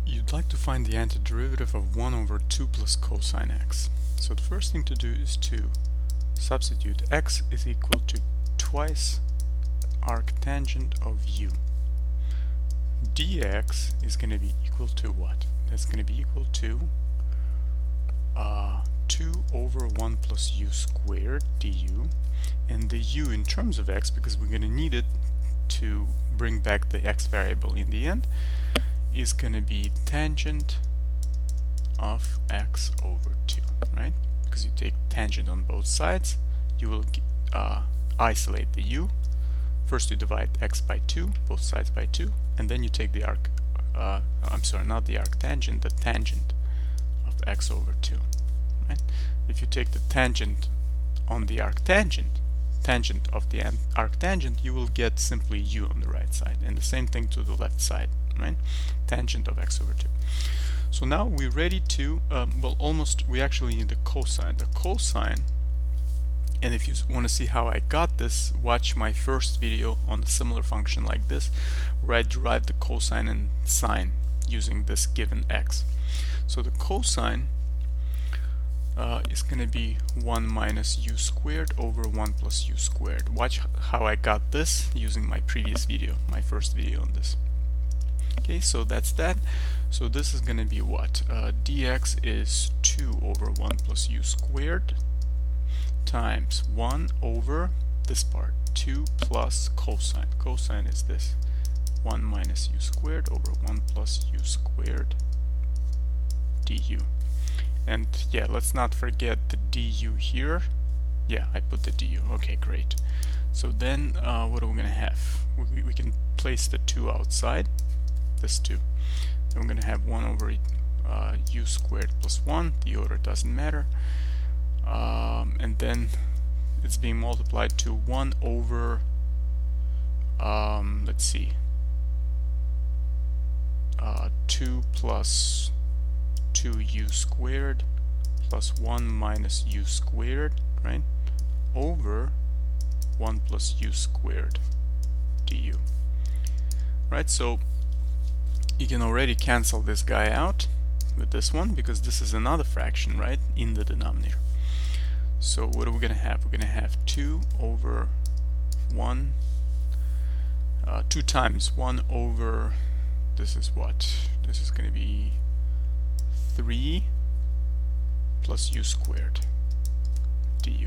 You'd like to find the antiderivative of 1 over 2 plus cosine x. So the first thing to do is to substitute x is equal to twice arctangent of u. dx is going to be equal to what? That's going to be equal to 2 over 1 plus u squared du, and the u in terms of x, because we're going to need it to bring back the x variable in the end, is going to be tangent of x over 2, right? Because you take tangent on both sides, you will isolate the u. First you divide x by 2, both sides by 2, and then you take the not the arctangent, the tangent of x over 2, right? If you take the tangent on the arctangent, tangent of the arctangent, you will get simply u on the right side, and the same thing to the left side, right? Tangent of x over 2. So now we're ready to, we actually need the cosine. The cosine, and if you want to see how I got this, watch my first video on a similar function like this, where I derived the cosine and sine using this given x. So the cosine is going to be 1 minus u squared over 1 plus u squared. Watch how I got this using my previous video, my first video on this. Okay, so that's that. So this is going to be what? Dx is 2 over 1 plus u squared times 1 over this part, 2 plus cosine. Cosine is this, 1 minus u squared over 1 plus u squared du. And yeah, let's not forget the du here. Yeah, I put the du. Okay, great. So then what are we going to have? We can place the 2 outside, this 2. Then we're going to have 1 over u squared plus 1. The order doesn't matter. And then it's being multiplied to 1 over, let's see, 2 plus 2u squared plus 1 minus u squared, right, over 1 plus u squared du. Right, so you can already cancel this guy out with this one, because this is another fraction, right, in the denominator. So what are we going to have? We're going to have 2 over 1, 2 times 1 over, this is what? This is going to be 3 plus u squared du.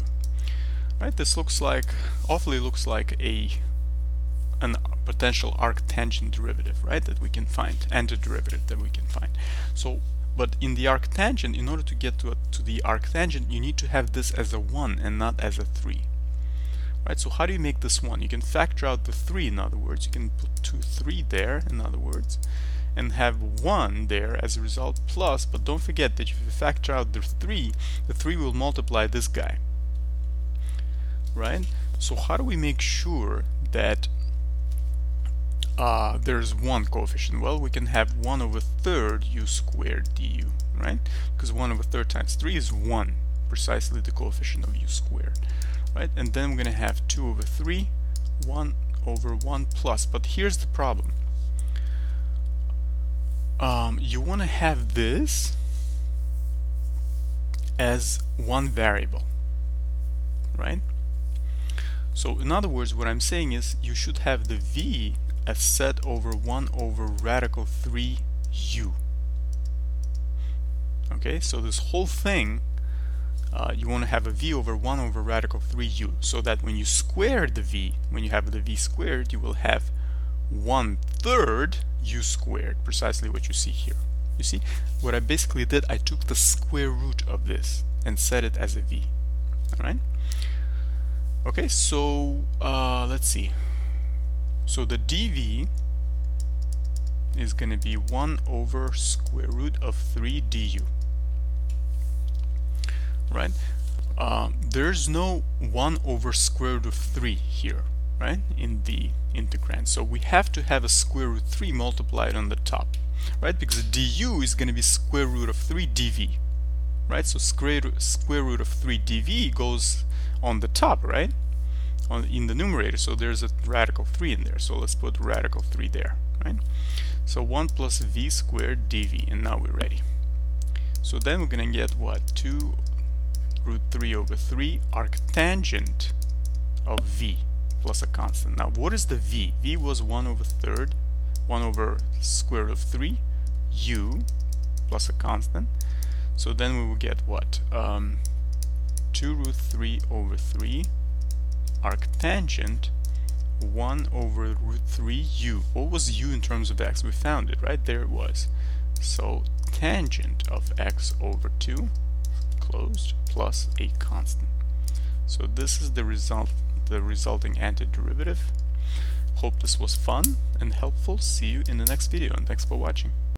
Right, this awfully looks like an potential arctangent derivative, right, that we can find, antiderivative that we can find. So, but in the arctangent, in order to get to the arctangent, you need to have this as a 1 and not as a 3. Right, so how do you make this 1? You can factor out the 3, in other words. You can put 3 there, in other words, and have 1 there as a result, plus, but don't forget that if you factor out the 3 will multiply this guy. Right? So how do we make sure that there's one coefficient? Well, we can have 1 over 3rd u squared du, right? Because 1 over 3rd times 3 is 1, precisely the coefficient of u squared, right? And then we're going to have 2 over 3, 1 over 1 plus. But here's the problem. You want to have this as one variable, right? So in other words, what I'm saying is you should have the v as set over 1 over radical 3u. Okay, so this whole thing, you want to have a v over 1 over radical 3u, so that when you square the v, when you have the v squared, you will have 1/3 u squared, precisely what you see here. You see, what I basically did, I took the square root of this and set it as a v. Alright? Okay, so let's see. So the dv is going to be 1 over square root of 3 du. Right? There's no 1 over square root of 3 here, right, in the integrand. So we have to have a square root 3 multiplied on the top, right, because du is going to be square root of 3 dv, right? So square root of 3 dv goes on the top, right, in the numerator. So there's a radical 3 in there. So let's put radical 3 there, right? So 1 plus v squared dv, and now we're ready. So then we're gonna get what? 2 root 3 over 3 arctangent of v plus a constant. Now what is the v? V was 1 over third, 1 over square root of 3, u plus a constant. So then we will get what? 2 root 3 over 3 arctangent 1 over root 3 u. What was u in terms of x? We found it, right? There it was. So tangent of x over 2 closed plus a constant. So this is the resulting antiderivative. Hope this was fun and helpful. See you in the next video, and thanks for watching.